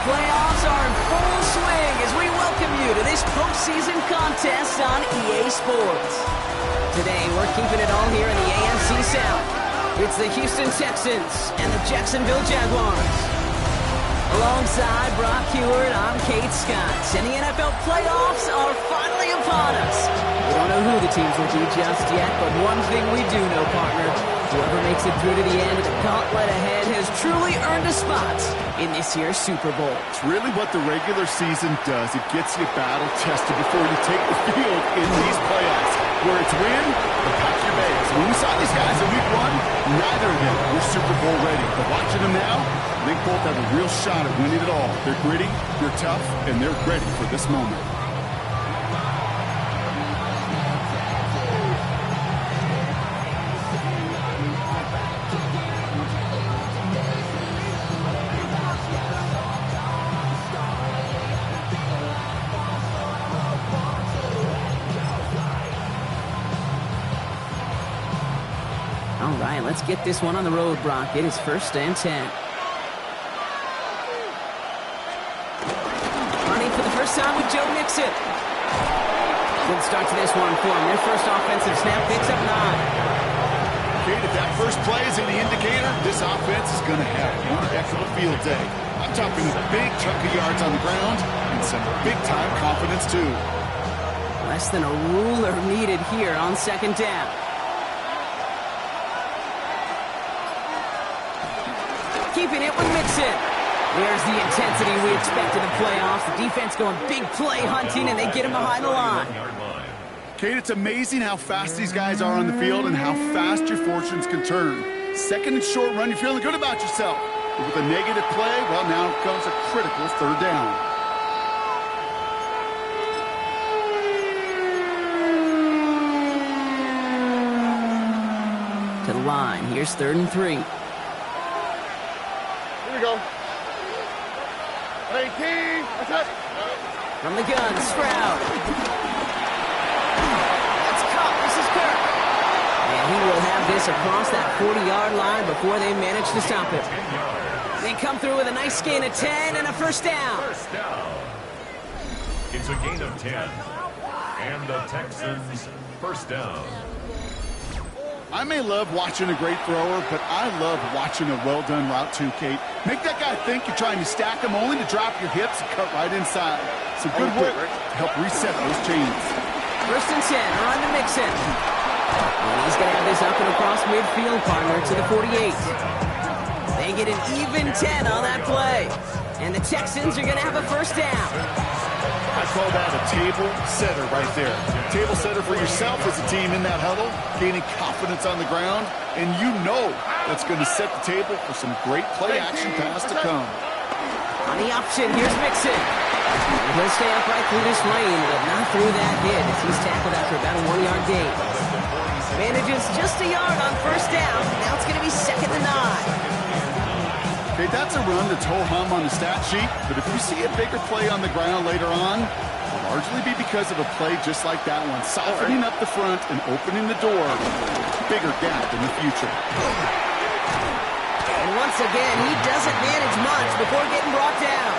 playoffs are in full swing as we welcome you to this postseason contest on EA Sports. Today, we're keeping it all here in the AFC South. It's the Houston Texans and the Jacksonville Jaguars. Alongside Brock Heward, I'm Kate Scott, and the NFL playoffs are finally upon us. We don't know who the teams will be just yet, but one thing we do know, partner. Whoever makes it through to the end of the gauntlet ahead has truly earned a spot in this year's Super Bowl. It's really what the regular season does. It gets you battle-tested before you take the field in these playoffs. Where it's win or pack your bags. When we saw these guys in week one, neither of them were Super Bowl ready. But watching them now, they both have a real shot at winning it all. They're gritty, they're tough, and they're ready for this moment. All right, let's get this one on the road, Brock. It is 1st and 10. Running for the first time with Joe Mixon. Good start to this one for him. Their first offensive snap picks up 9. Kate, if that first play is any indicator, this offense is going to have one heck of a field day. I'm talking a big chunk of yards on the ground and some big-time confidence, too. Less than a ruler needed here on 2nd down. Keeping it with Mixon. There's the intensity we expect in the playoffs. The defense going big play hunting, and they get him behind the line. Kate, it's amazing how fast these guys are on the field and how fast your fortunes can turn. 2nd and short run, you're feeling good about yourself. But with a negative play, well, now comes a critical 3rd down. To the line. Here's 3rd and 3. Go. Hey, King. From the gun, Stroud. That's caught. This is Kirk. And he will have this across that 40-yard line before they manage to stop it. They come through with a nice gain of 10 and a 1st down. It's a gain of 10. And the Texans 1st down. I may love watching a great thrower, but I love watching a well-done route too, Kate. Make that guy think you're trying to stack him only to drop your hips and cut right inside. Some good work to help reset those chains. 1st and 10, run to Mixon. And he's going to have this up and across midfield, partner, to the 48. They get an even 10 on that play. And the Texans are going to have a 1st down. I call that a table setter right there. Table setter for yourself as a team in that huddle, gaining confidence on the ground, and you know that's going to set the table for some great play action pass to come. On the option, here's Mixon. He'll stay upright through this lane, but not through that hit as he's tackled after about a 1-yard gain. Manages just a yard on 1st down. Now it's going to be 2nd and 9. Okay, that's a run that's ho-hum on the stat sheet, but if we see a bigger play on the ground later on, it'll largely be because of a play just like that one, softening up the front and opening the door to a bigger gap in the future. And once again, he doesn't manage much before getting brought down.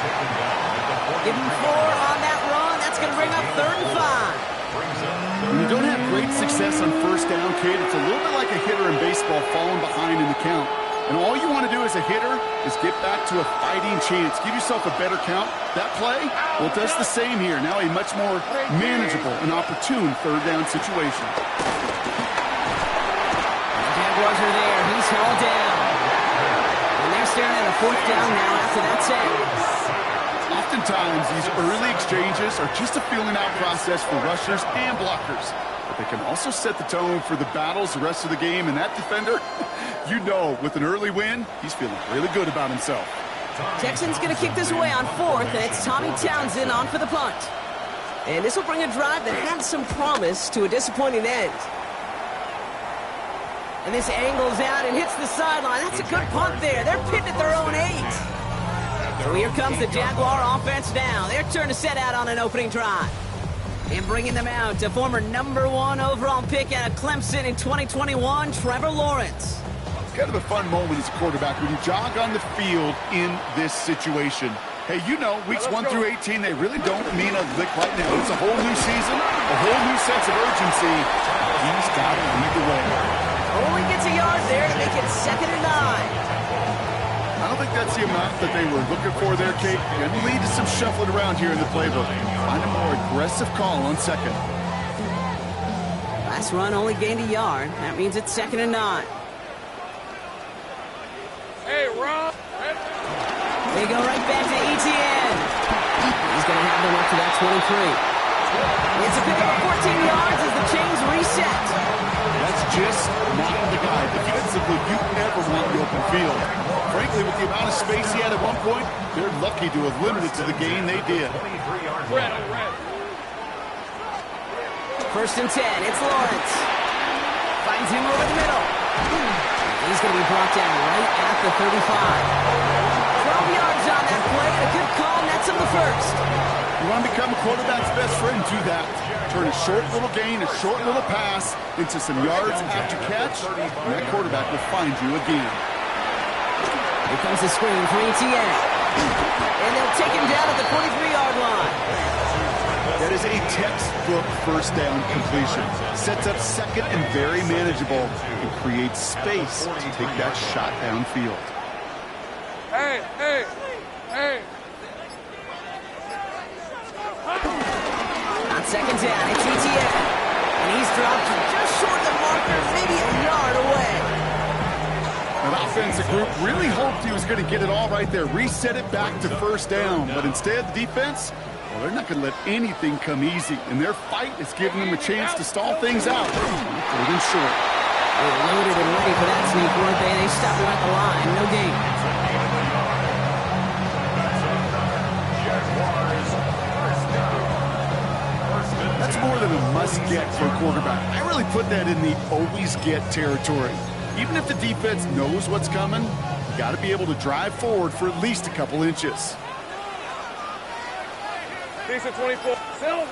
Give him 4 on that run. That's going to bring up 3rd and 5. When you don't have great success on 1st down, Kate, it's a little bit like a hitter in baseball falling behind in the count. And all you want to do as a hitter is get back to a fighting chance. Give yourself a better count. That play, well, it does the same here. Now a much more manageable and opportune 3rd down situation. The Jaguars are there. He's hauled down. And they're staring at a 4th down now after that sack. Oftentimes, these early exchanges are just a feeling-out process for rushers and blockers. But they can also set the tone for the battles the rest of the game. And that defender, you know, with an early win, he's feeling really good about himself. Texans going to kick this away on 4th, and it's Tommy Townsend on for the punt. And this will bring a drive that had some promise to a disappointing end. And this angles out and hits the sideline. That's a good punt there. They're pitting at their own 8. So here comes the Jaguar offense now. Their turn to set out on an opening drive. And bringing them out, a former #1 overall pick out of Clemson in 2021, Trevor Lawrence. It's kind of a fun moment as a quarterback when you jog on the field in this situation. Hey, you know, weeks 1 through 18, they really don't mean a lick right now. It's a whole new season, a whole new sense of urgency. He's got to lead the way. Only gets a yard there to make it 2nd and 9. I don't think that's the amount that they were looking for there, Kate. And lead to some shuffling around here in the playbook. Find a more aggressive call on 2nd. Last run only gained a yard. That means it's 2nd and 9. Hey, Rob. They go right back to ETN. He's going to have them up to that 23. It's a pickup of 14 yards as the chains reset. That's just not the guy defensively you ever want in the open field. Frankly, with the amount of space he had at one point, they're lucky to have limited to the gain they did. Red. 1st and 10. It's Lawrence. Finds him over the middle. He's going to be brought down right at the 35. 12 yards on that play. A good call. Nets him the 1st. You want to become a quarterback's best friend, do that. Turn a short little gain, a short little pass into some yards after catch, and that quarterback will find you again. Here comes the screen for ETN. And they'll take him down at the 43-yard line. That is a textbook first down completion. Sets up 2nd and very manageable and creates space to take that shot downfield. Hey. On 2nd down, it's ETN. And he's dropped just short of the marker, maybe a yard away. That offensive group really hoped he was going to get it all right there, reset it back to 1st down. But instead, the defense, well, they're not going to let anything come easy. And their fight is giving them a chance to stall things out. 3rd and short. They were loaded and ready for that sneak, weren't they? They stopped him at the line. No gain. That's more than a must-get for a quarterback. I really put that in the always-get territory. Even if the defense knows what's coming, you got to be able to drive forward for at least a couple inches. Decent 24. Silver.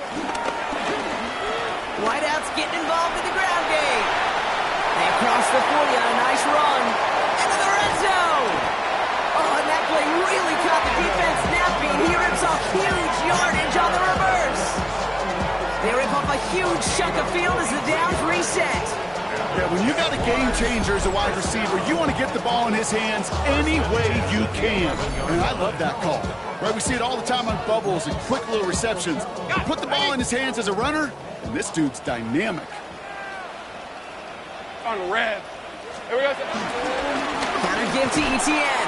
Whiteout's getting involved in the ground game. They cross the 40 on a nice run. Into the red zone. Oh, and that play really caught the defense napping. He rips off huge yardage on the reverse. They rip off a huge chunk of field as the downs reset. Yeah, when you got a game changer as a wide receiver, you want to get the ball in his hands any way you can. And I love that call. Right, we see it all the time on bubbles and quick little receptions. You put the ball in his hands as a runner, and this dude's dynamic. On red. Here we go. Counter give to ETN.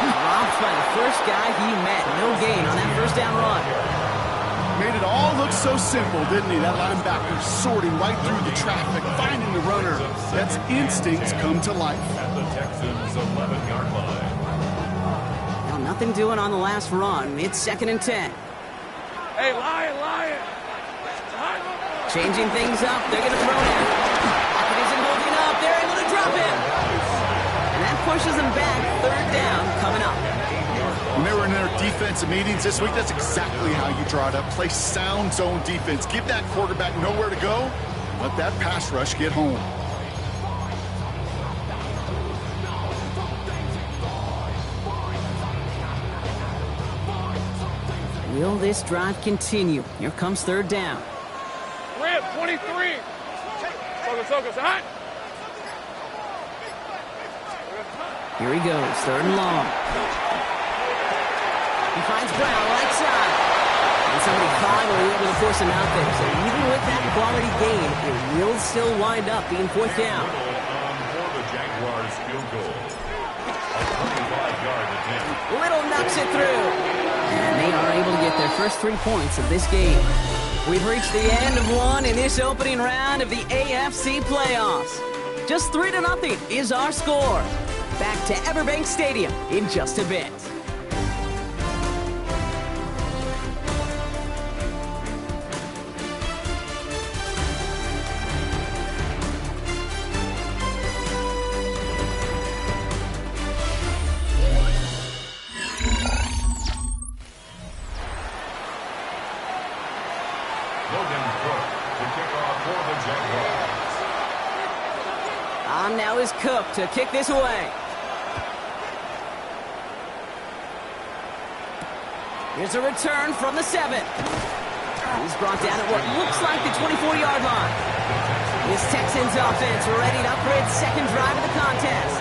Dropped by the first guy he met. No gain on that 1st down run. Made it all look so simple, didn't he? That linebacker sorting right through the traffic, finding the runner. That's instincts come to life. At the Texans' 11-yard line. Now nothing doing on the last run. It's 2nd and 10. Hey, Lion. Changing things up. They're going to throw him. Pocket isn't holding up. They're able to drop him. And that pushes him back. 3rd down coming up. When they were in their defensive meetings this week, that's exactly how you draw it up. Play sound zone defense. Give that quarterback nowhere to go. Let that pass rush get home. Will this drive continue? Here comes 3rd down. Red, 23. Focus. Hot. Here he goes. 3rd and long. He finds Brown right side. And somebody caught or able to force him out there. So even with that quality gain, it will still wind up being 4th down. For the Jaguars field goal. A 25-yard attempt. Little knocks it through. And they are able to get their first 3 points of this game. We've reached the end of one in this opening round of the AFC playoffs. Just 3-0 is our score. Back to Everbank Stadium in just a bit. Now is Cook to kick this away. Here's a return from the 7. He's brought down at what looks like the 24-yard line. This Texans offense ready for its second drive of the contest.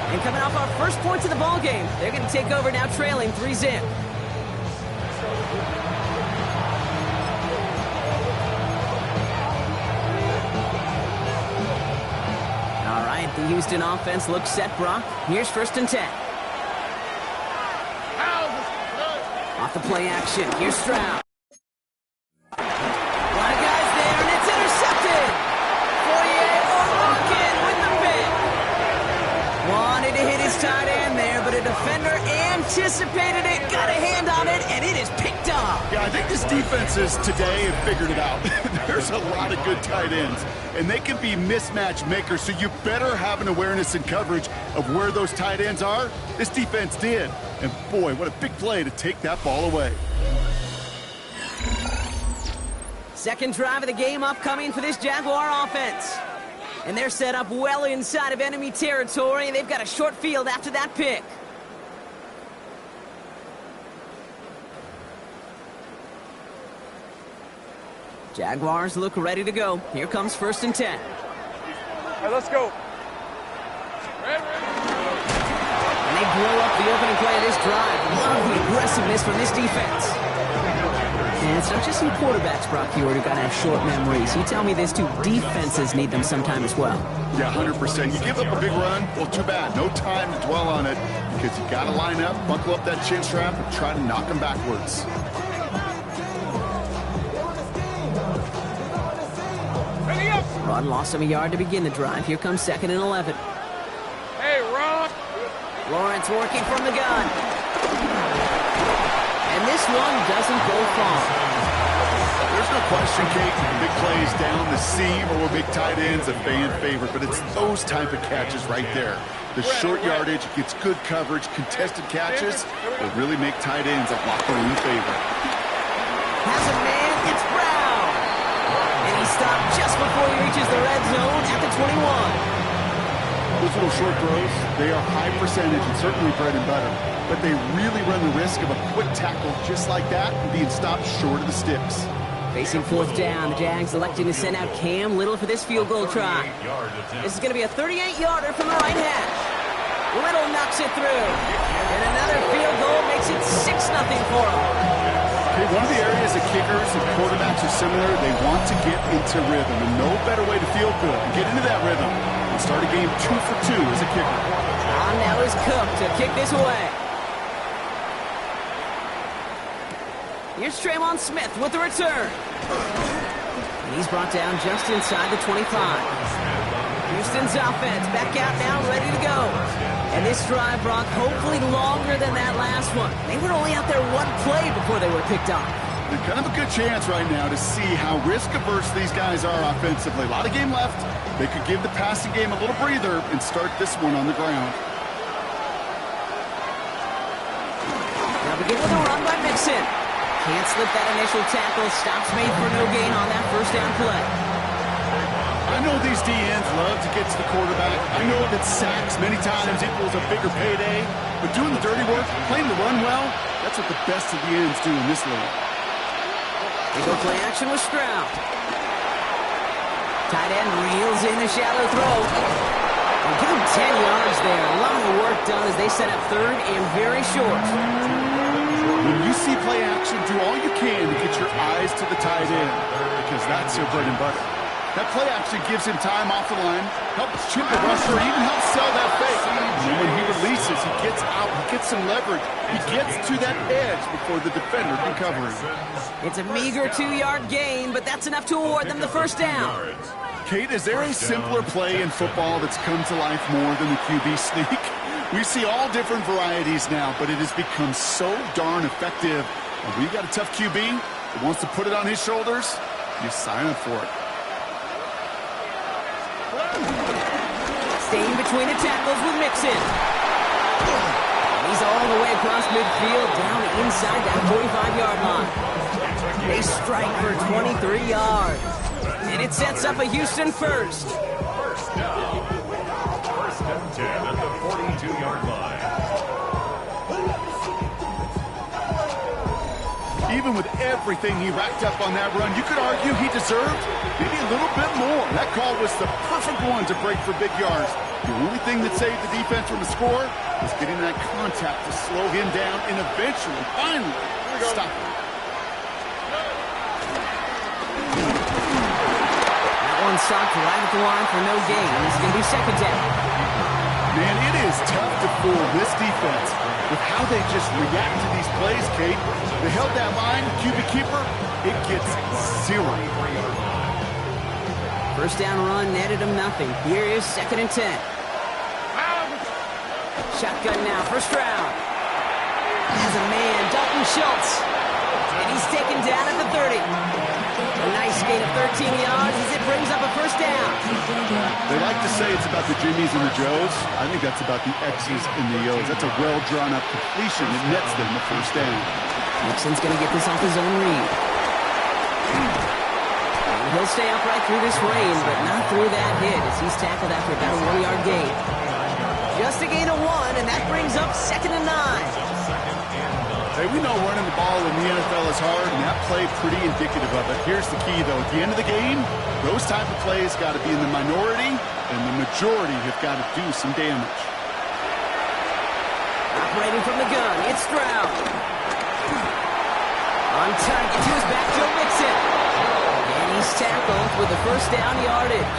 And coming off our first points of the ballgame, they're going to take over now trailing 3-zip. All right, the Houston offense looks set, Brock. Here's 1st and 10. Off the play action, here's Stroud. A lot of guys there, and it's intercepted. Fourier rocking with the pick. Wanted to hit his tight end there, but a defender anticipated it, got a hand on it, and it is picked up. Yeah, I think this defenses today have figured it out. There's a lot of good tight ends, and they can be mismatch makers, so you better have an awareness and coverage of where those tight ends are. This defense did. And boy, what a big play to take that ball away. Second drive of the game upcoming for this Jaguar offense. And they're set up well inside of enemy territory, and they've got a short field after that pick. Jaguars look ready to go. Here comes 1st and 10. All right, let's go. Red. And they blow up the opening play of this drive. Love the aggressiveness from this defense. And it's not just some quarterbacks, Brock Hewitt, who got to have short memories. You tell me this too, defenses need them sometime as well. Yeah, 100%. You give up a big run, well, too bad. No time to dwell on it because you got to line up, buckle up that chin strap, and try to knock them backwards. Rod lost him a yard to begin the drive. Here comes 2nd and 11. Hey, Ron. Lawrence working from the gun. And this one doesn't go far. There's no question, Kate, big plays down the seam or big tight ends a fan favorite, but it's those type of catches right there. The short yardage gets good coverage, contested catches will really make tight ends a locker room favorite. Has a man, it's Brown. And he stopped just before he reaches the red zone at the 21. Those little short throws, they are high percentage and certainly bread and butter, but they really run the risk of a quick tackle just like that and being stopped short of the sticks. Facing 4th down, the Jags electing to send out Cam Little for this field goal try. This is going to be a 38-yarder from the right hash. Little knocks it through. And another field goal makes it 6-0 for him. Okay, one of the areas that kickers and quarterbacks are similar, they want to get into rhythm, and no better way to feel good and get into that rhythm and start a game 2 for 2 as a kicker. Now is Cook to kick this away. Here's Traymon Smith with the return. And he's brought down just inside the 25. Houston's offense back out now, ready to go. And this drive, Brock, hopefully longer than that last one. They were only out there one play before they were picked off. They're kind of a good chance right now to see how risk-averse these guys are offensively. A lot of game left. They could give the passing game a little breather and start this one on the ground. Now begin with a run by Mixon. Can't slip that initial tackle. Stops made for no gain on that 1st down play. I know these DNs love to get to the quarterback. I know that sacks many times equals a bigger payday. But doing the dirty work, playing the run well, that's what the best of the ends do in this league. They go play action with Stroud. Tight end reels in the shallow throw. And give him 10 yards there. A lot of work done as they set up 3rd and very short. When you see play action, do all you can to get your eyes to the tight end because that's their bread and butter. That play action gives him time off the line, helps chip the rusher, even helps sell that fake. And then when he releases, he gets out, he gets some leverage. He gets to that edge before the defender can cover him. It's a meager 2-yard gain, but that's enough to award them the 1st down. Kate, is there a simpler play in football that's come to life more than the QB sneak? We see all different varieties now, but it has become so darn effective. And when you got a tough QB that wants to put it on his shoulders, you sign up for it. Staying between the tackles with Mixon. He's all the way across midfield, down inside that 45-yard line. They strike for 23 yards. And it sets up a Houston 1st. First down. 1st and 10 at the 42-yard line. even with everything he racked up on that run, you could argue he deserved maybe a little bit more. That call was the perfect one to break for big yards. The only thing that saved the defense from a score was getting that contact to slow him down and eventually, finally, stop him. That one stopped right at the line for no gain. It's going to be second down. Man, it is tough to fool this defense with how they just react to these plays, Kate. They held that line, QB keeper, it gets 0. First down run netted him nothing. Here is second and 10. Shotgun now, first round. Has a man, Dalton Schultz. And he's taken down at the 30. A nice gain of 13 yards as it brings up a first down. They like to say it's about the Jimmies and the Joes. I think that's about the X's and the O's. That's a well-drawn-up completion that nets them the first down. Nixon's going to get this off his own read. And he'll stay upright through this rain, but not through that hit as he's tackled after about a 1-yard gain. Just a gain of 1, and that brings up second and 9. Hey, we know running the ball in the NFL is hard, and that play pretty indicative of it. Here's the key, though. At the end of the game, those type of plays got to be in the minority, and the majority have got to do some damage. Operating from the gun, it's Stroud. On target to his back, Joe Mixon. And he's tackled with the first down yardage.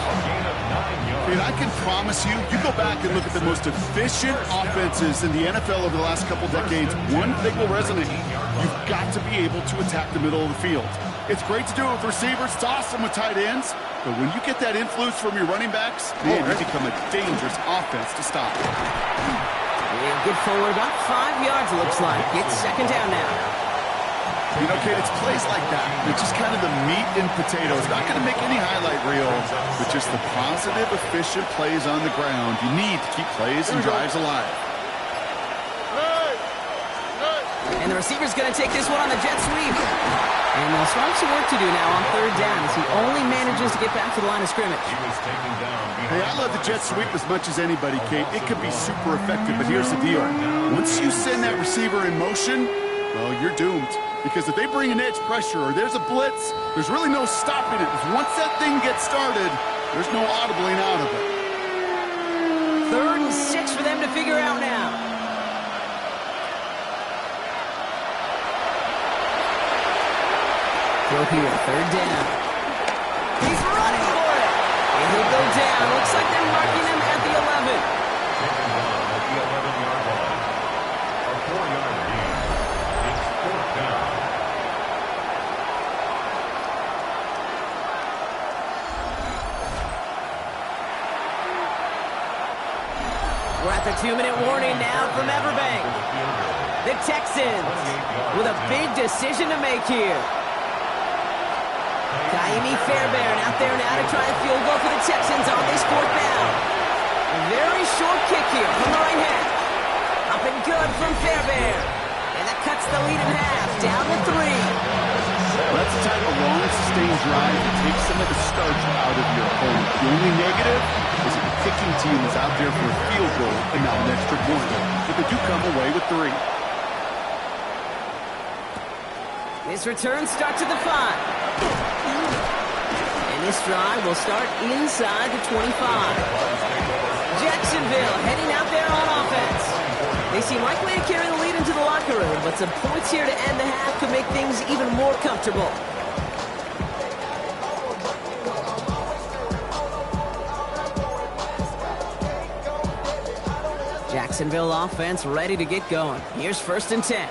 And I can promise you, you go back and look at the most efficient offenses in the NFL over the last couple decades, one thing will resonate. You've got to be able to attack the middle of the field. It's great to do it with receivers. It's awesome with tight ends. But when you get that influence from your running backs, man, you become a dangerous offense to stop. He'll get forward about 5 yards, it looks like. It's second down now. You know, Kate, it's plays like that. It's just kind of the meat and potatoes. Not going to make any highlight reel, but just the positive, efficient plays on the ground. You need to keep plays and drives alive. And the receiver's going to take this one on the jet sweep. And they'll start some work to do now on third down as he only manages to get back to the line of scrimmage. Hey, I love the jet sweep as much as anybody, Kate. It can be super effective, but here's the deal. Once you send that receiver in motion, well, you're doomed. Because if they bring an edge pressure or there's a blitz, there's really no stopping it. Once that thing gets started, there's no audibling out of it. 3rd and 6 for them to figure out now. Throw here, third down. He's running for it. And he'll go down. Looks like they're marking him at the 11. Taken down at the 11-yard line. A 4-yard gain. It's fourth down. We're at the 2-minute warning now from Everbank. The Texans with a big decision to make here. Kaimi Fairbairn out there now to try a field goal for the Texans on this fourth down. A very short kick here from the right hand. Up and good from Fairbairn. And that cuts the lead in half, down to 3. That's the type of long, sustained drive that takes some of the starch out of your opponent. The only negative is that the kicking team is out there for a field goal and not an extra point. But they do come away with 3. This return starts at the 5. And this drive will start inside the 25. Jacksonville heading out there on offense. They seem likely to carry the lead into the locker room, but some points here to end the half could make things even more comfortable. Jacksonville offense ready to get going. Here's 1st and 10.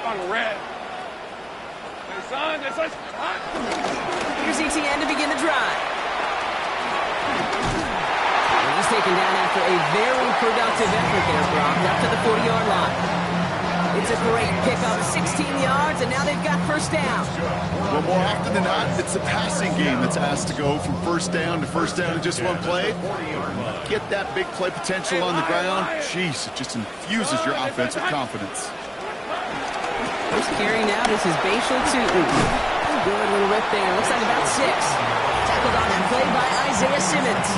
On red. Here's ETN to begin the drive. And he's taken down after a very productive effort there, Brock, up to the 40-yard line. It's a great pickup, 16 yards, and now they've got first down. Well, more often than not, it's the passing game that's asked to go from first down in just one play. Get that big play potential on the ground. Jeez, it just infuses your offense with confidence. First carry now, this is Bashal Tootin. Good little rip there. Looks like about 6. Tackled on that play by Isaiah Simmons.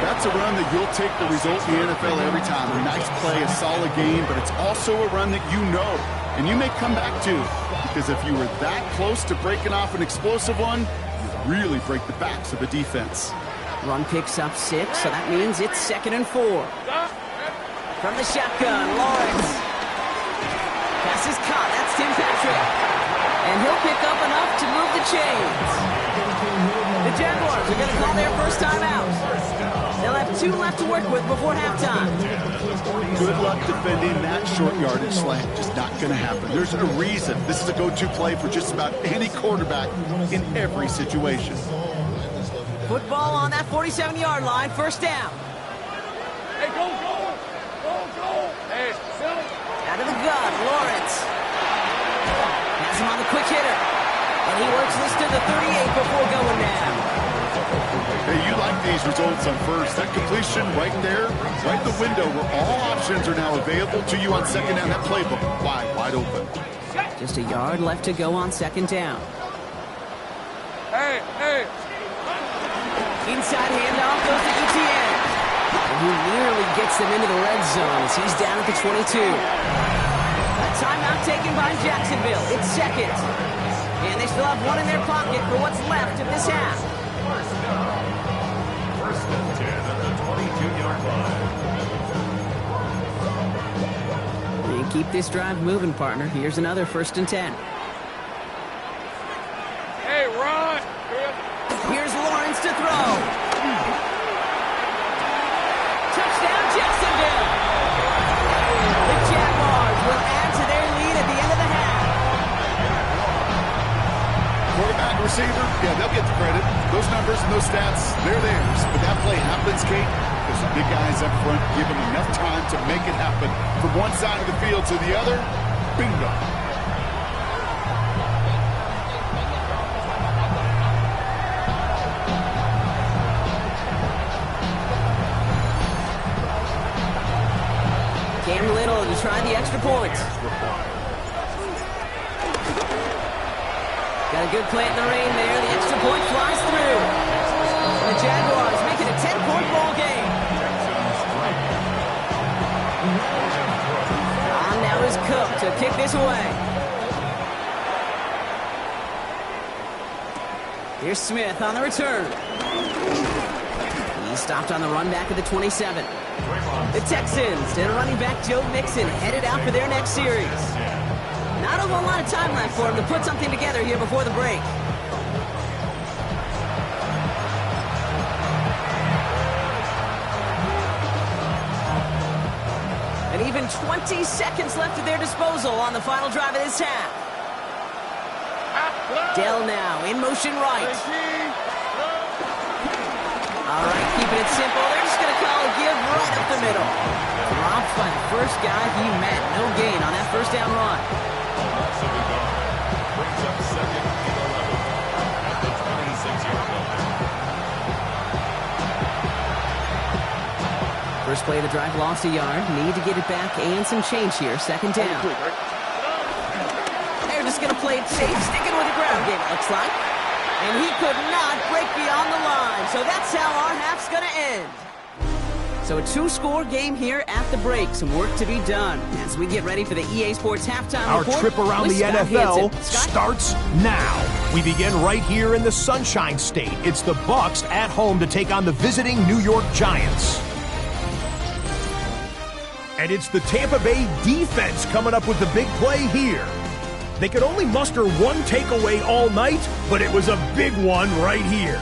That's a run that you'll take the result in the NFL every time. A nice play, a solid game, but it's also a run that you know and you may come back to. Because if you were that close to breaking off an explosive one, you really break the backs of a defense. Run picks up 6, so that means it's 2nd and 4. From the shotgun, Lawrence. Pass is caught. That's Tim Patrick. And he'll pick up enough to move the chains. The Jaguars are going to call their first time out. They'll have 2 left to work with before halftime. Good luck defending that short yardage slant. Just not going to happen. There's a reason this is a go-to play for just about any quarterback in every situation. Football on that 47-yard line, first down. Hey, go, go! Go, go! Hey, Phil! Out of the gun, Lawrence. Has him on the quick hitter. And he works this to the 38 before going down. Hey, you like these results on first. That completion right there, right in the window where all options are now available to you on second down. That playbook wide open. Just a yard left to go on second down. Hey, hey! Inside handoff goes to ETN. And he nearly gets them into the red zone as he's down at the 22. A timeout taken by Jacksonville. It's 2nd. And they still have 1 in their pocket for what's left of this half. First and 10 at the 22-yard line. They keep this drive moving, partner. Here's another 1st and 10. Hey, Ron! Here's Lawrence to throw. Touchdown, Jacksonville! The Jaguars will add to their lead at the end of the half. Quarterback, receiver, yeah, they'll get the credit. Those numbers and those stats, they're theirs. But that play happens, Kate, because the big guys up front give them enough time to make it happen. From one side of the field to the other, bingo. Cam Little to try the extra point. Got a good plant in the rain there. The extra point flies through. And the Jaguars make it a 10-point ball game. On now is Cook to kick this away. Here's Smith on the return. He's stopped on the run back at the 27. The Texans and running back Joe Mixon headed out for their next series. Not a whole lot of time left for him to put something together here before the break. And even 20 seconds left at their disposal on the final drive of this half. Dell now in motion right. All right, keeping it simple. They're just going to call a give right up the middle. Dropped by the first guy he met. No gain on that first down run. Brings up 2nd and 11 at the 26-yard line. First play of the drive lost a yard. Need to get it back and some change here. Second down. They're just going to play it safe, sticking with the ground game, it looks like. And he could not break beyond the line. So that's how our half's going to end. So a 2-score game here at the break. Some work to be done as we get ready for the EA Sports halftime Our report. trip around the Scott NFL Hansen. Scott? starts now. We begin right here in the Sunshine State. It's the Bucs at home to take on the visiting New York Giants. And it's the Tampa Bay defense coming up with the big play here. They could only muster one takeaway all night, but it was a big one right here.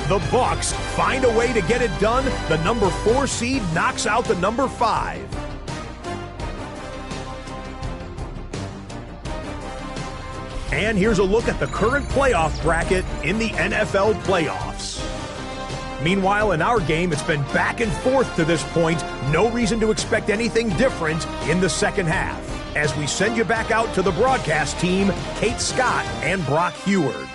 The Bucs find a way to get it done. The number 4 seed knocks out the number 5. And here's a look at the current playoff bracket in the NFL playoffs. Meanwhile, in our game, it's been back and forth to this point. No reason to expect anything different in the second half. As we send you back out to the broadcast team, Kate Scott and Brock Heward.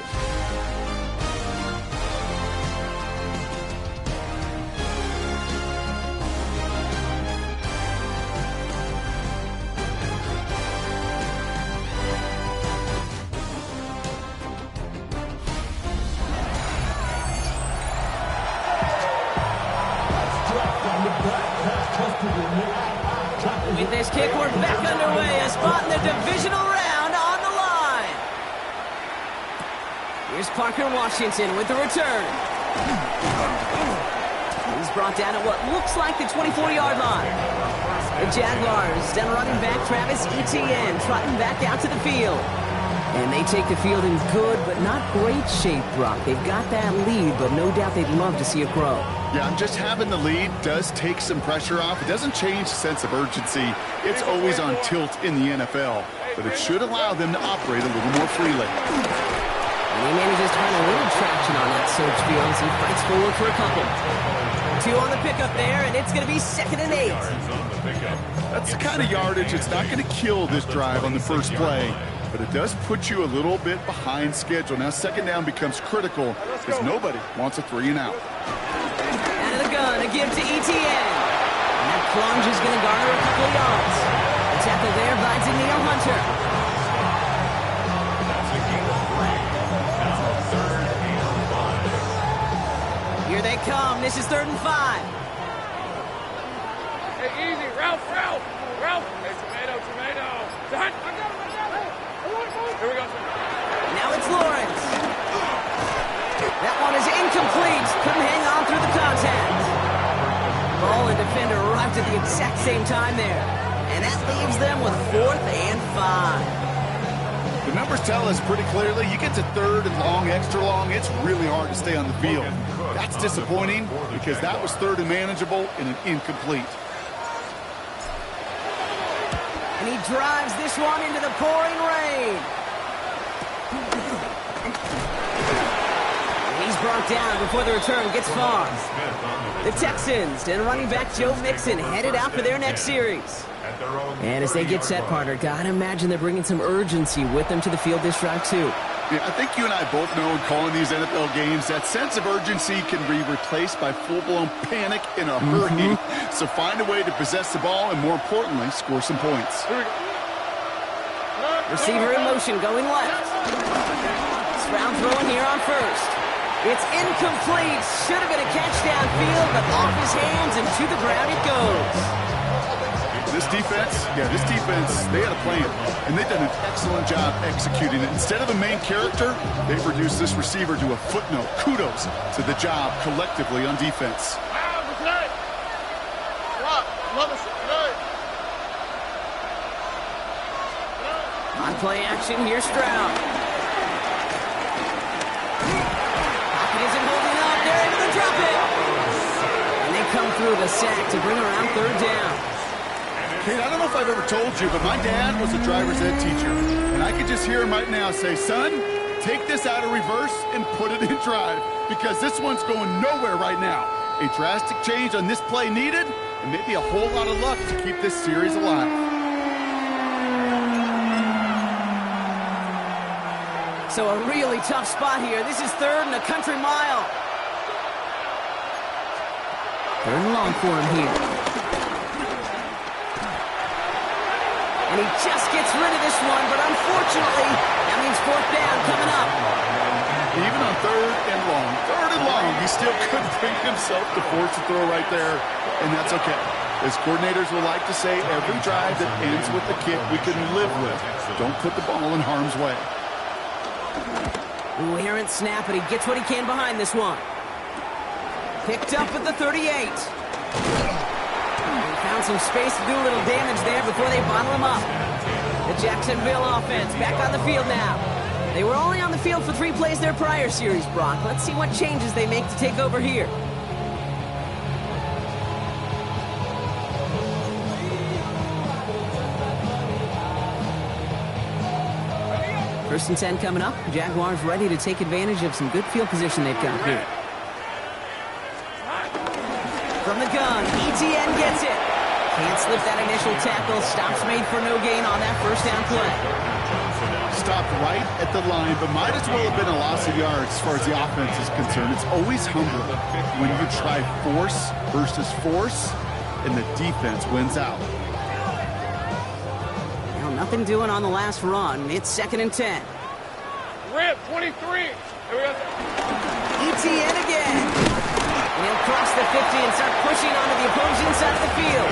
kick. We're back underway. A spot in the divisional round on the line. Here's Parker Washington with the return. He's brought down at what looks like the 24-yard line. The Jaguars down running back Travis Etienne trotting back out to the field. And they take the field in good but not great shape, Brock. They've got that lead, but no doubt they'd love to see it grow. Yeah, just having the lead does take some pressure off. It doesn't change the sense of urgency. It's always on tilt in the NFL, but it should allow them to operate a little more freely. And he manages to find a little traction on that surge field as he fights forward for a couple. 2 on the pickup there, and it's going to be 2nd and 8. That's the kind of yardage that's not going to kill this drive on the first play, but it does put you a little bit behind schedule. Now 2nd down becomes critical because nobody wants a 3 and out. Out of the gun, a give to Etienne. And that plunge is going to garner a couple of yards. The tackle there by Daniil Hunter. Here they come. This is 3rd and 5. Hey, easy. Ralph. Hey, tomato. I got it. Here we go. Now it's Lawrence. That one is incomplete. Couldn't hang on through the contact. Ball and defender arrived at the exact same time there. And that leaves them with 4th and 5. The numbers tell us pretty clearly, you get to 3rd and long, extra long, it's really hard to stay on the field. That's disappointing because that was 3rd and manageable and an incomplete. And he drives this one into the pouring rain. And he's brought down before the return gets far. The Texans and running back Joe Mixon headed out for their next series. And as they get set, partner, gotta imagine they're bringing some urgency with them to the field this drive too. Yeah, I think you and I both know in calling these NFL games that sense of urgency can be replaced by full-blown panic in a hurry. So find a way to possess the ball and, more importantly, score some points. Receiver in motion going left. Stroud throwing here on 1st. It's incomplete. Should have been a catch downfield, but off his hands and to the ground it goes. This defense, they had a plan, and they've done an excellent job executing it. Instead of the main character, they've reduced this receiver to a footnote. Kudos to the job collectively on defense. On play action, here's Stroud. Pocket isn't holding up. They're able to drop it. And they come through the sack to bring around 3rd down. Kate, I don't know if I've ever told you, but my dad was a driver's ed teacher. And I could just hear him right now say, son, take this out of reverse and put it in drive, because this one's going nowhere right now. A drastic change on this play needed, and maybe a whole lot of luck to keep this series alive. So a really tough spot here. This is 3rd and a country mile. 3rd and long for him here. And he just gets rid of this one, but unfortunately, that means 4th down coming up. Even on 3rd and long, he still couldn't bring himself to force a throw right there, and that's okay. As coordinators will like to say, every drive that ends with a kick we can live with. Don't put the ball in harm's way. Ooh, errant snap, but he gets what he can behind this one. Picked up at the 38. Found some space to do a little damage there before they bottle him up. The Jacksonville offense back on the field now. They were only on the field for 3 plays their prior series, Brock. Let's see what changes they make to take over here. First and 10 coming up. Jaguars ready to take advantage of some good field position they've got here. From the gun, Etienne gets it. Can't slip that initial tackle. Stops made for no gain on that 1st down play. Stopped right at the line, but might as well have been a loss of yards as far as the offense is concerned. It's always humbling when you try force versus force, and the defense wins out. Well, nothing doing on the last run. It's 2nd and 10. Rip, 23. Here we go. Etienne again. And he'll cross the 50 and start pushing onto the opposing side of the field.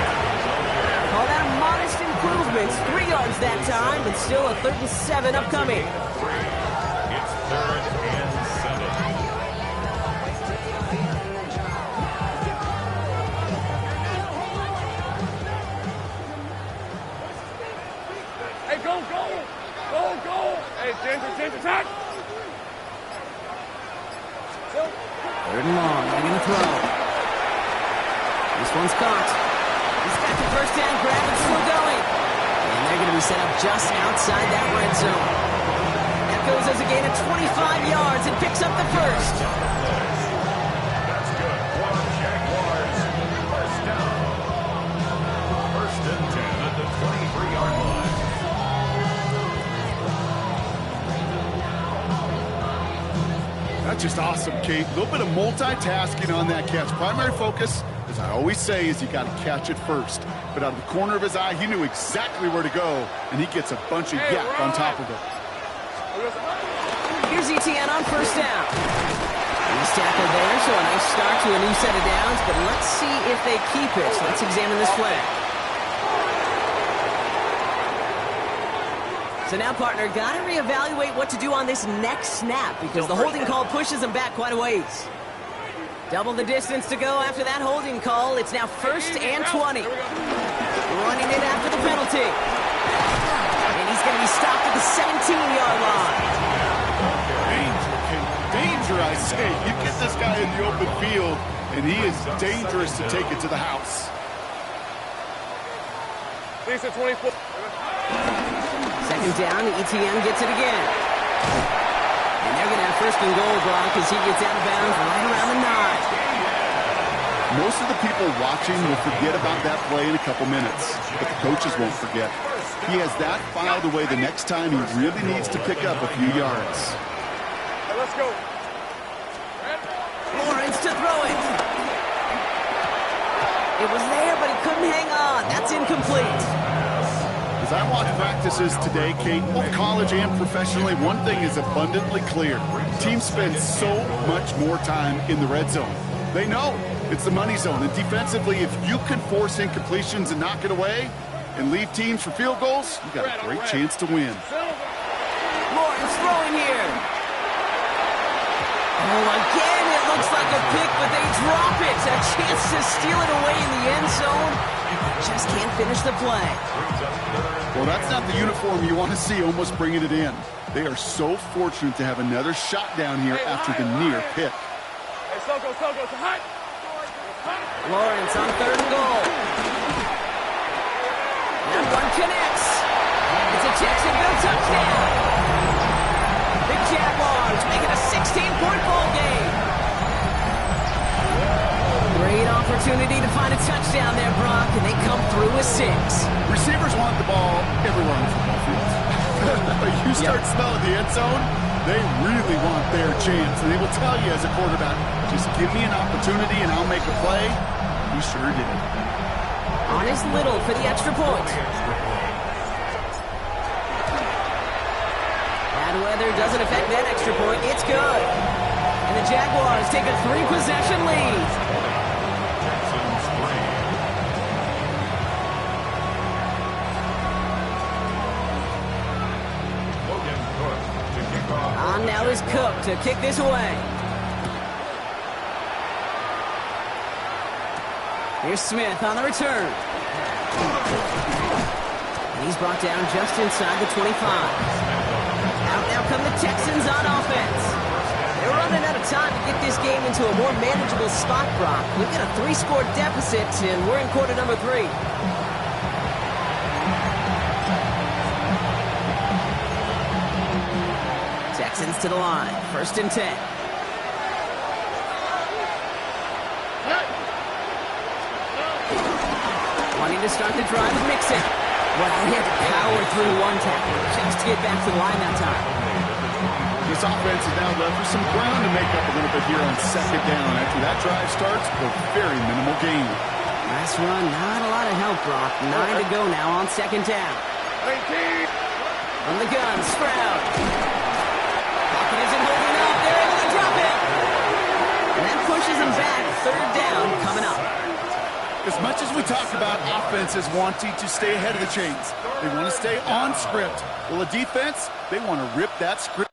Call that a modest improvement movements. 3 yards that time, but still a 3rd and 7 upcoming. It's 3rd and 7. Hey, go, go! Go, go! Hey, Ginger, touch! 3rd and long, they're going to throw. This one's caught. He's got the first down grab and still going. And they're going to be set up just outside that red zone. That goes as a gain of 25 yards and picks up the first. That's good for Jaguars. First down. 1st and 10 at the 23-yard line. That's just awesome, Kate. A little bit of multitasking on that catch. Primary focus, as I always say, is you got to catch it first. But out of the corner of his eye, he knew exactly where to go, and he gets a bunch of yak on top of it. Here's ETN on first down. He's tackled there, so a nice start to a new set of downs, but let's see if they keep it. Let's examine this flag. So now, partner, got to reevaluate what to do on this next snap because the holding call pushes him back quite a ways. Double the distance to go after that holding call. It's now 1st and 20. Running it after the penalty. And he's going to be stopped at the 17-yard line. Danger, Kate. Danger, I say. You get this guy in the open field, and he is dangerous to take it to the house. Decent 24. 2nd down, ETN gets it again. And they're going to have 1st and goal, Brock, as he gets out of bounds right around the 9. Most of the people watching will forget about that play in a couple minutes, but the coaches won't forget. He has that filed away the next time he really needs to pick up a few yards. Hey, let's go. Lawrence to throw it. It was there, but he couldn't hang on. That's incomplete. As I watch practices today, Kate, both college and professionally, one thing is abundantly clear. Teams spend so much more time in the red zone. They know it's the money zone, and defensively, if you can force incompletions and knock it away and leave teams for field goals, you got a great chance to win. Lawrence throwing here. Oh, again, it looks like a pick, but they drop it. A chance to steal it away in the end zone. Just can't finish the play. Well, that's not the uniform you want to see almost bringing it in. They are so fortunate to have another shot down here after the near pick. Hey, Soko, it's hot. Lawrence on 3rd and goal. That one connects. It's a Jacksonville touchdown. The Jaguars make it a 16-point ball game. Great opportunity to find a touchdown there, Brock, and they come through with 6. Receivers want the ball everywhere on the football field. But you start smelling the end zone, they really want their chance. And they will tell you as a quarterback, just give me an opportunity and I'll make a play. He sure did. Honest Little for the extra point. Bad weather doesn't affect that extra point. It's good. And the Jaguars take a 3-possession lead. On now is Cook to kick this away. Here's Smith on the return. And he's brought down just inside the 25. Out now come the Texans on offense. They're running out of time to get this game into a more manageable spot, Brock. We've got a 3-score deficit, and we're in quarter number 3. Texans to the line. 1st and 10. Wanting to start the drive with Mixon. Well, he had to power through one tackle just to get back to the line that time. This offense is now left with some ground to make up a little bit here on 2nd down. After that drive starts, a very minimal gain. Last run, not a lot of help, Brock. 9 to go now on 2nd down. 19. From the gun, Stroud. Pocket isn't holding up. They're able to drop it. And that pushes him back. 3rd down coming up. As much as we talk about offenses wanting to stay ahead of the chains, they want to stay on script. Well, a defense, they want to rip that script.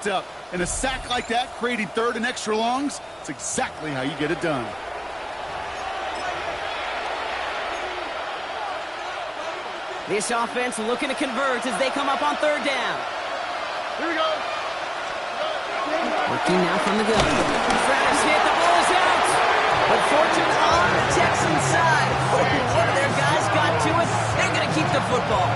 Up. And a sack like that, creating third and extra longs, it's exactly how you get it done. This offense looking to convert as they come up on third down. Here we go. Working now from the gun. Travis hit, the ball is out. But fortune on the Texans side. One of their guys got to it. They're going to keep the football.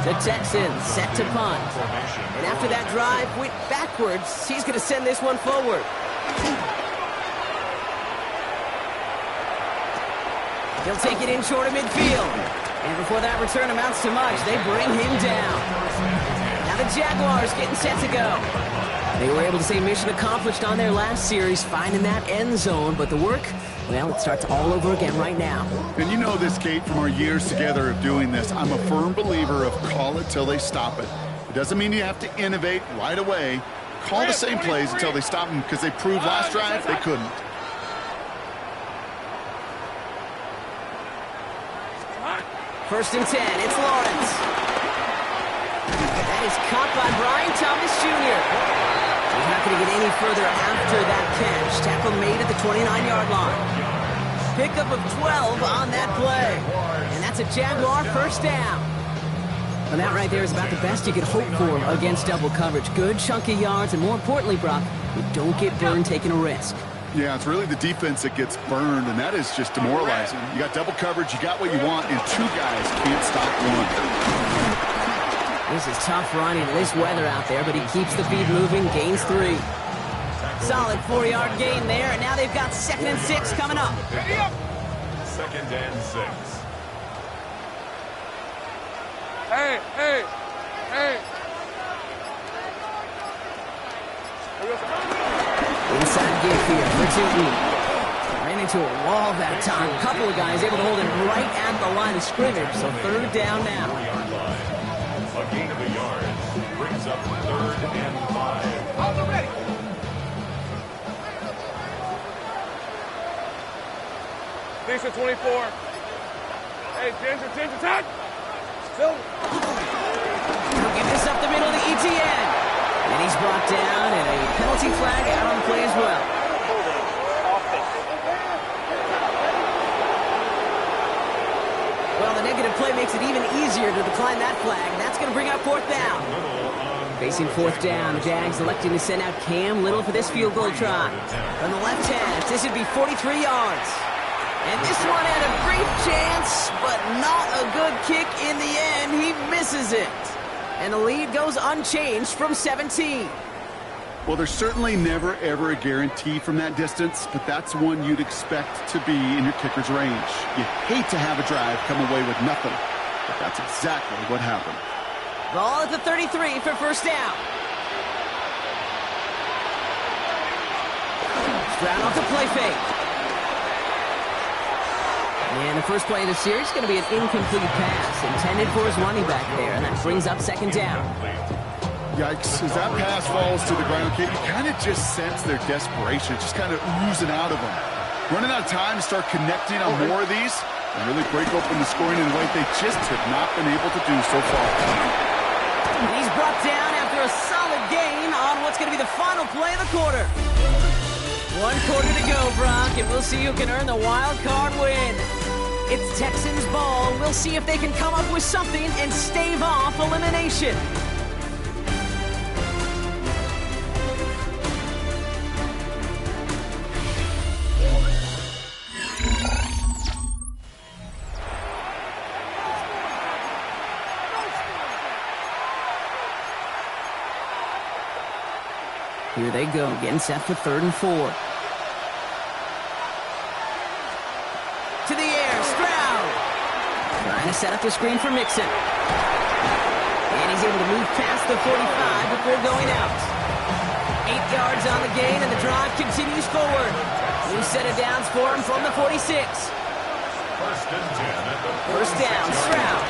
The Texans set to punt. And after that drive went backwards, he's going to send this one forward. He'll take it in short of midfield. And before that return amounts to much, they bring him down. Now the Jaguars getting set to go. They were able to say mission accomplished on their last series, finding that end zone. But the work, well, it starts all over again right now. And you know this, Kate, from our years together of doing this. I'm a firm believer of call it till they stop it. It doesn't mean you have to innovate right away. Call the same plays until they stop them, because they proved last drive they couldn't. First and 10, it's Lawrence. That is caught by Brian Thomas Jr. He's not going to get any further after that catch. Tackle made at the 29-yard line. Pickup of 12 on that play. And that's a Jaguar first down. And that right there is about the best you could hope for against double coverage. Good chunky yards, and more importantly, Brock, you don't get burned taking a risk. Yeah, it's really the defense that gets burned, and that is just demoralizing. You got double coverage, you got what you want, and two guys can't stop one. This is tough running in this weather out there, but he keeps the feet moving, gains 3. Solid 4-yard gain there, and now they've got 2nd and 6 coming up. 2nd and 6. Hey, hey, hey. Inside give here for Tootin. Ran into a wall that time. A couple of guys able to hold it right at the line of scrimmage, so third down now. 4-yard line. A gain of a yard brings up 3rd and 5. Hold it ready. Decent 24. Hey, Ginger, touch. Still. He'll give this up the middle to ETN. And he's brought down, and a penalty flag out on the play as well. Well, the negative play makes it even easier to decline that flag. That's going to bring up 4th down. Facing 4th down, the Jags electing to send out Cam Little for this field goal try. From the left hash, this would be 43 yards. And this one had a brief chance, but not a good kick in the end. He misses it. And the lead goes unchanged from 17. Well, there's certainly never, ever a guarantee from that distance, but that's one you'd expect to be in your kicker's range. You hate to have a drive come away with nothing, but that's exactly what happened. Ball at the 33 for first down. Stroud off the play fake. And the first play of the series is going to be an incomplete pass intended for his running back there, and that brings up 2nd down. Yikes, as that pass falls to the ground, Kate, you kind of just sense their desperation, just kind of oozing out of them. Running out of time to start connecting on more of these and really break open the scoring in a way they just have not been able to do so far. He's brought down after a solid gain on what's going to be the final play of the quarter. 1 quarter to go, Brock, and we'll see who can earn the wild card win. It's Texans ball. We'll see if they can come up with something and stave off elimination. Here they go, getting set for 3rd and 4. To the air, Stroud. Trying to set up the screen for Mixon. And he's able to move past the 45 before going out. 8 yards on the gain, and the drive continues forward. New set of downs for him from the 46. First and 10 at the First down, Stroud.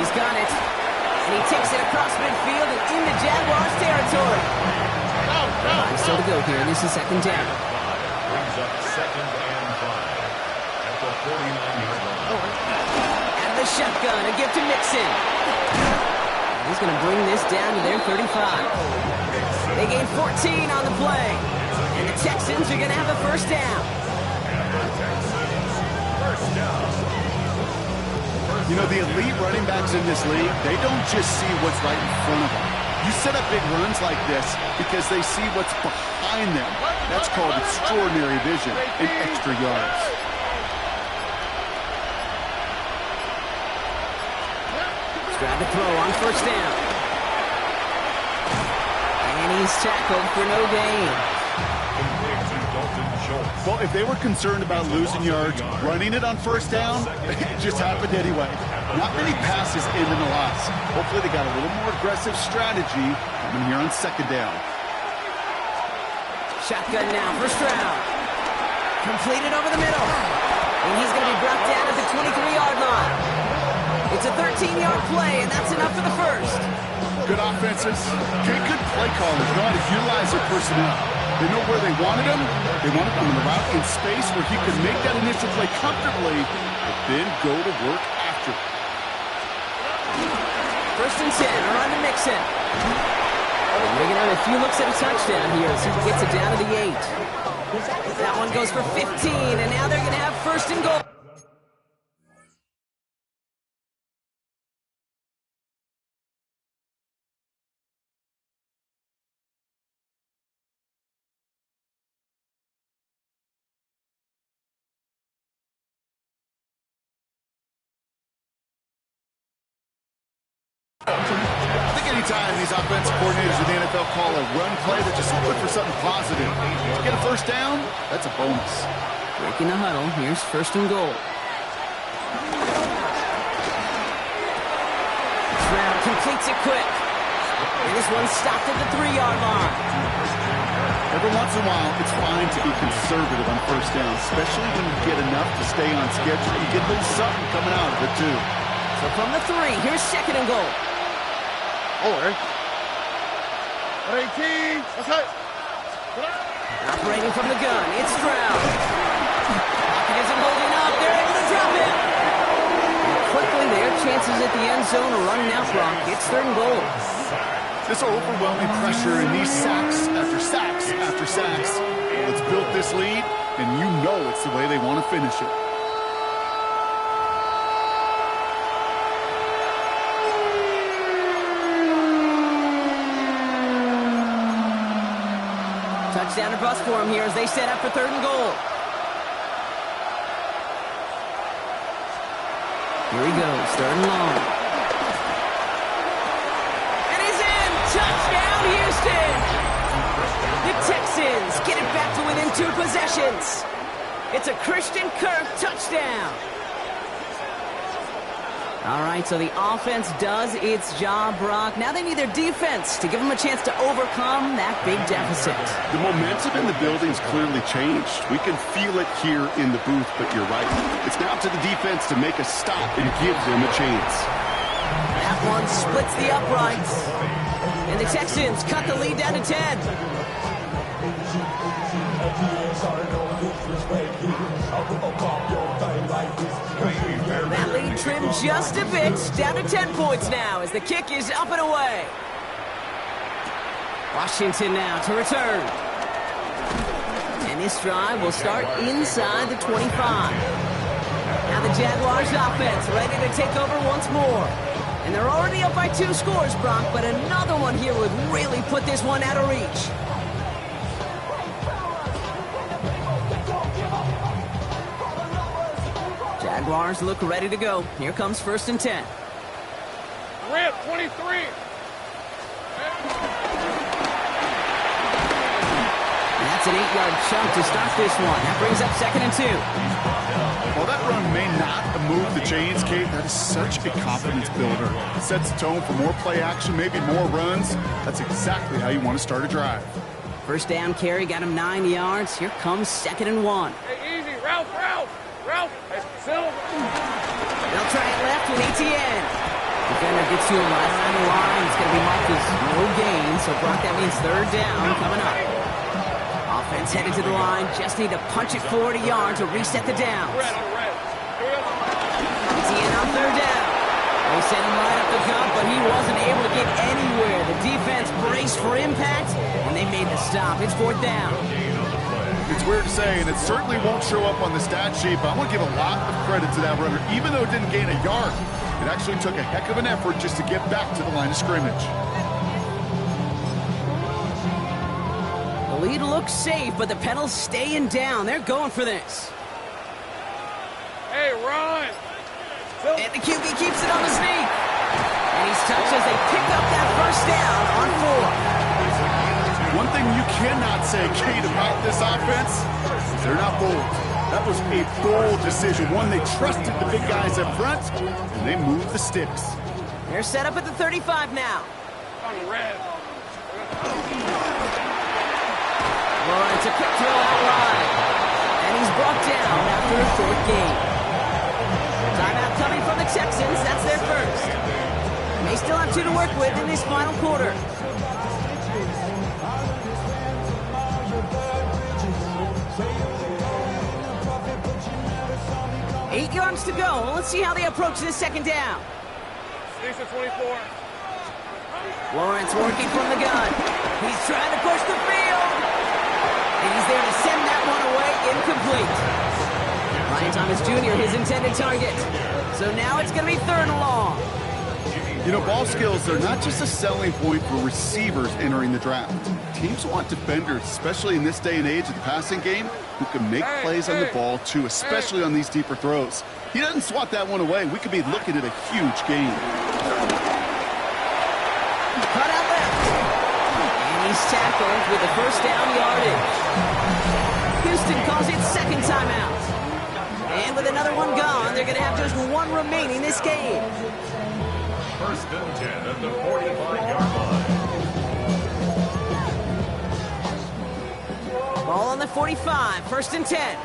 He's got it. And he takes it across midfield and into Jaguars territory. Still to go here. This is 2nd down. brings up 2nd and 5 at the 49-yard line. Out of the shotgun, a give to Mixon. He's going to bring this down to their 35. They gain 14 on the play. And the Texans are going to have a first down. First down. You know, the elite running backs in this league, they don't just see what's right in front of them. You set up big runs like this because they see what's behind them. That's called extraordinary vision and extra yards. Trying to throw on first down. And he's tackled for no gain. Well, if they were concerned about losing yards, running it on first down, it just happened anyway. Not many passes end in a loss. Hopefully they got a little more aggressive strategy coming here on 2nd down. Shotgun now for Stroud. Completed over the middle. And he's going to be brought down at the 23-yard line. It's a 13-yard play, and that's enough for the first. Good offenses. Good play callers know how to utilize their personnel. They know where they wanted him. They wanted him in the route in space where he could make that initial play comfortably, but then go to work after. First and 10, run to Mixon. They're going to have a few looks at a touchdown here as he gets it down to the 8. That one goes for 15, and now they're going to have first and goal. I think anytime these offensive coordinators in the NFL call a run play, they're just looking for something positive. To get a first down, that's a bonus. Breaking the huddle. Here's first and goal. Stroud completes it quick. And this one's stopped at the 3-yard line. Every once in a while, it's fine to be conservative on first down, especially when you get enough to stay on schedule. You get a little something coming out of it, too. So from the 3, here's 2nd and goal. Or 18. Okay. Operating from the gun, it's Stroud. Pocket isn't holding up. They're able to drop it. And quickly, their chances at the end zone are running out, Brock. It's 3rd and goal. This overwhelming pressure and these sacks after sacks after sacks. Well, it's built this lead, and you know it's the way they want to finish it. Touchdown or bust for him here as they set up for 3rd and goal. Here he goes, 3rd and long. And he's in! Touchdown, Houston! The Texans get it back to within 2 possessions. It's a Christian Kirk touchdown. All right, so the offense does its job, Brock. Now they need their defense to give them a chance to overcome that big deficit. The momentum in the building's clearly changed. We can feel it here in the booth, but you're right. It's now to the defense to make a stop and give them a chance. That one splits the uprights. And the Texans cut the lead down to 10. That lead trimmed just a bit, down to 10 points now as the kick is up and away. Washington now to return. And this drive will start inside the 25. Now the Jaguars offense ready to take over once more. And they're already up by 2 scores, Brock, but another one here would really put this one out of reach. Jaguars look ready to go. Here comes 1st and 10. Rip, 23. That's an 8-yard chunk to start this one. That brings up 2nd and 2. While that run may not move the chains, Kate, that is such a confidence builder. It sets the tone for more play action, maybe more runs. That's exactly how you want to start a drive. 1st down carry got him 9 yards. Here comes 2nd and 1. Hey, easy. Ralph. Hey, Silver. They'll try it left with Etienne. Defender gets to him right around the line. It's going to be marked as no gain, so Brock, that means 3rd down coming up. Offense headed to the line. Just need to punch it 40 yards to reset the downs. Red. Etienne on 3rd down. They sent him right up the gut, but he wasn't able to get anywhere. The defense braced for impact, and they made the stop. It's 4th down. It's weird to say, and it certainly won't show up on the stat sheet, but I want to give a lot of credit to that runner. Even though it didn't gain a yard, it actually took a heck of an effort just to get back to the line of scrimmage. The lead looks safe, but the pedals staying down. They're going for this. Hey, run. And the QB keeps it on the sneak. And he's touched as they pick up that 1st down on 4. One thing you cannot say, Kate, about this offense is they're not bold. That was a bold decision, one they trusted the big guys up front, and they moved the sticks. They're set up at the 35 now. On the red. Lawrence, a quick throw out wide. And he's brought down after a 4th gain. Timeout coming from the Texans. That's their 1st. They still have 2 to work with in this final quarter. 8 yards to go. Let's see how they approach this 2nd down. 6 to 24. Lawrence working from the gun. He's trying to push the field. And he's there to send that one away, incomplete. Ryan Thomas Jr., his intended target. So now it's going to be 3rd and long. You know, ball skills, they're not just a selling point for receivers entering the draft. Teams want defenders, especially in this day and age of the passing game, who can make plays on the ball, too, especially on these deeper throws. He doesn't swat that one away. We could be looking at a huge game. Cut out left. And he's tackled with the 1st down yardage. Houston calls it 2nd timeout. And with another one gone, they're going to have just 1 remaining this game. 1st and 10 at the 45-yard line. Ball on the 45, 1st and 10.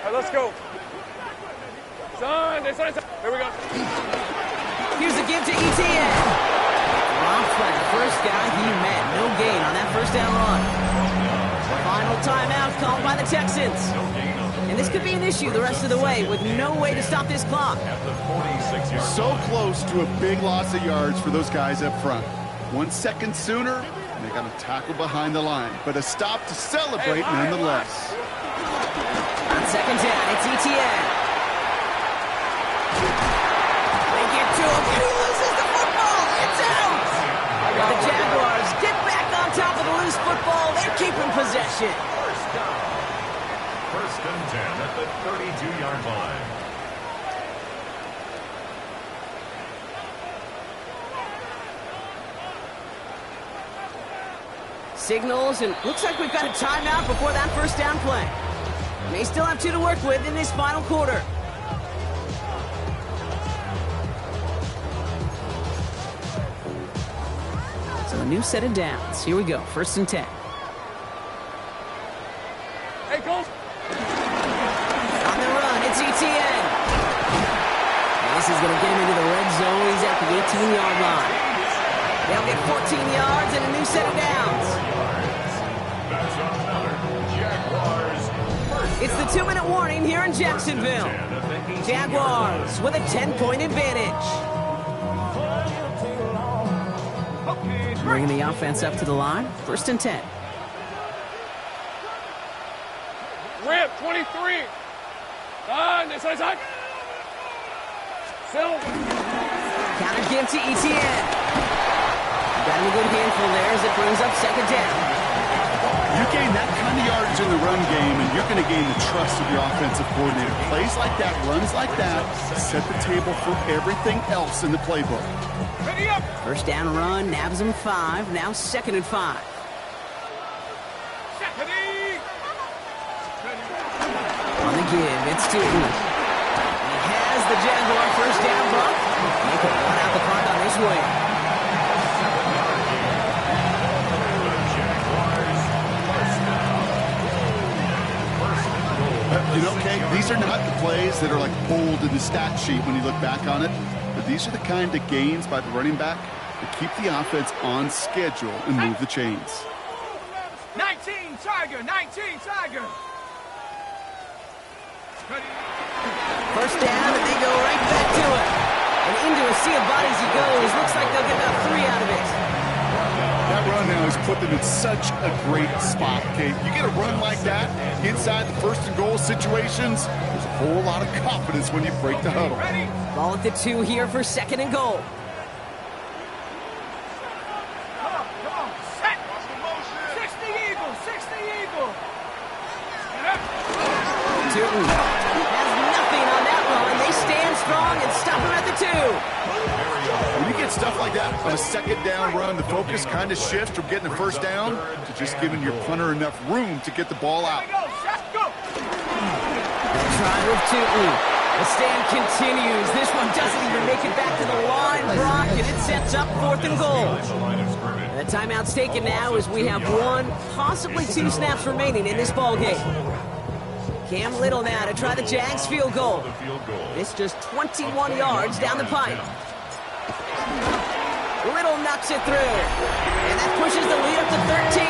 All right, let's go. Son, here we go. Here's the give to Etienne. Dropped by the 1st guy he met. No gain on that 1st down run. Final timeout called by the Texans. And this could be an issue the rest of the way with no way to stop this clock. So close to a big loss of yards for those guys up front. 1 second sooner, and they got a tackle behind the line. But a stop to celebrate nonetheless. On 2nd down, it's Etienne. They get to him, and he loses the football. It's out. The Jaguars get back on top of the loose football. They're keeping possession. 1st and 10 at the 32-yard line. Signals, and looks like we've got a timeout before that 1st down play. They still have 2 to work with in this final quarter. So a new set of downs. Here we go, 1st and 10. Hey, go. On the run, it's Etienne. And this is going to get him into the red zone. He's at the 18-yard line. They'll get 14 yards and a new set of downs. That's another Jaguars. It's the 2-minute warning here in Jacksonville. Jaguars with a 10-point advantage. Bringing the offense up to the line. 1st and 10. Rip, 23. This side. Silver. Counter give to Etienne. Got him a good handful there as it brings up second down. You gain that kind of yardage in the run game, and you're going to gain the trust of your offensive coordinator. Plays like that, runs like that, set the table for everything else in the playbook. Ready up. First down run, nabs him 5. Now 2nd and 5. Ready. On the give, it's Tootin. He has the Jaguar first down bump. Make it run out the park on this wing. You know, Kate, these are not the plays that are like bold in the stat sheet when you look back on it, but these are the kind of gains by the running back that keep the offense on schedule and move the chains. 19 Tiger. First down, and they go right back to it. And into a sea of bodies he goes. Looks like they'll get about 3 out of it. That run now has put them in such a great spot, Kate. You get a run like that inside the 1st and goal situations, there's a whole lot of confidence when you break the huddle. Ball at the 2 here for 2nd and goal. Come on. Set. 60 Eagle. Tootin has nothing on that run. They stand strong and stop him at the 2. When you get stuff like that on a 2nd down run, the focus kind of shifts from getting a 1st down to just giving your punter enough room to get the ball out. The try with Tootin. The stand continues. This one doesn't even make it back to the line, Brock, and it sets up 4th and goal. The timeout's taken now as we have 1, possibly 2 snaps remaining in this ball game. Cam Little now to try the JAX field goal. It's just 21 yards down the pipe. Little knocks it through, and that pushes the lead up to 13.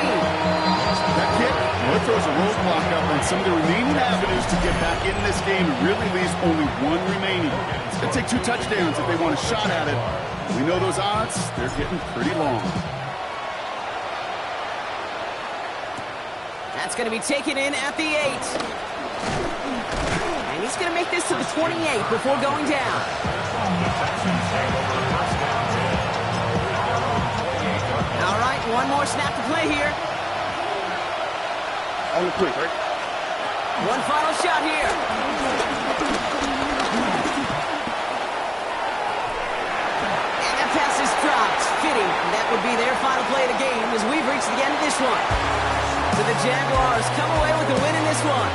That kick, well, it throws a roadblock up on some of the remaining avenues to get back in this game and really leaves only 1 remaining. It's going to take 2 touchdowns if they want a shot at it. We know those odds, they're getting pretty long. That's going to be taken in at the 8. And he's going to make this to the 28 before going down. All right, 1 more snap to play here. On the quick, right? 1 final shot here. And that pass is dropped. Fitting. That would be their final play of the game as we've reached the end of this one. So the Jaguars come away with the win in this one.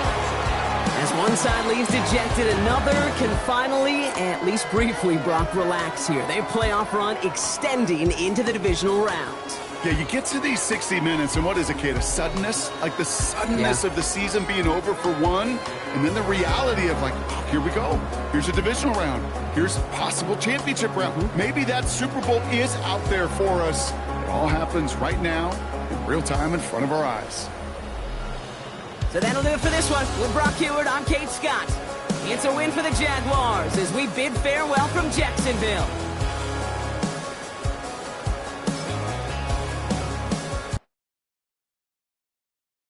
As one side leaves dejected, another can finally, at least briefly, Brock, relax here. Their playoff run extending into the divisional round. Yeah, you get to these 60 minutes, and what is it, Kate? A suddenness? Like the suddenness of the season being over for one, and then the reality of like, oh, here we go. Here's a divisional round. Here's a possible championship round. Maybe that Super Bowl is out there for us. It all happens right now, in real time in front of our eyes. So that'll do it for this one. With Brock Heward, I'm Kate Scott. It's a win for the Jaguars as we bid farewell from Jacksonville.